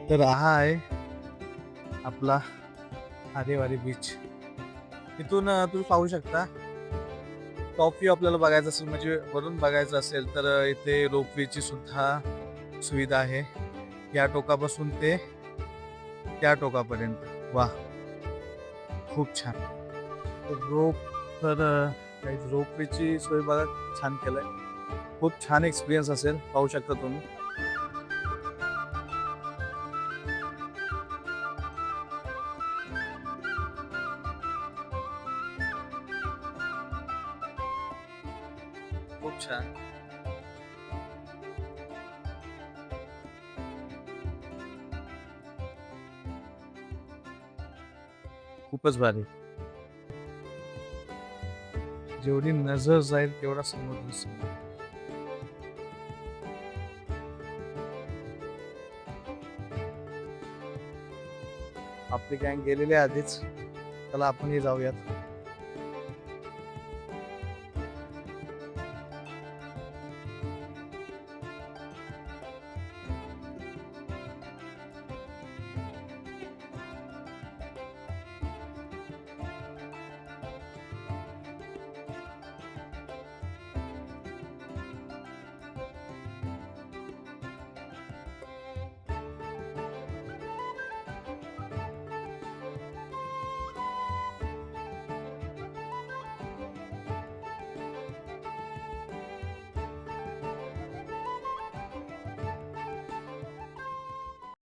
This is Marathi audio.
तर हा आहे आपला आरेवारी बीच. इथून तुम्ही पाहू शकता टॉप व्ह्यू आपल्याला बघायचं असेल म्हणजे वरून बघायचं असेल तर इथे रोपवेची सुद्धा सुविधा आहे. या टोकापासून ते त्या टोकापर्यंत. वा, खूप छान. रोप तर रोपवेची सोय बघा छान केलंय. खूप छान एक्सपिरियन्स असेल, पाहू शकता तुम्ही. खूप छान. खूपच भारी. जेवढी नजर जाईल तेवढा समुद्र दिसेल. आपली गँग गेलेली आहे आधीच. चला आपणही जाऊयात.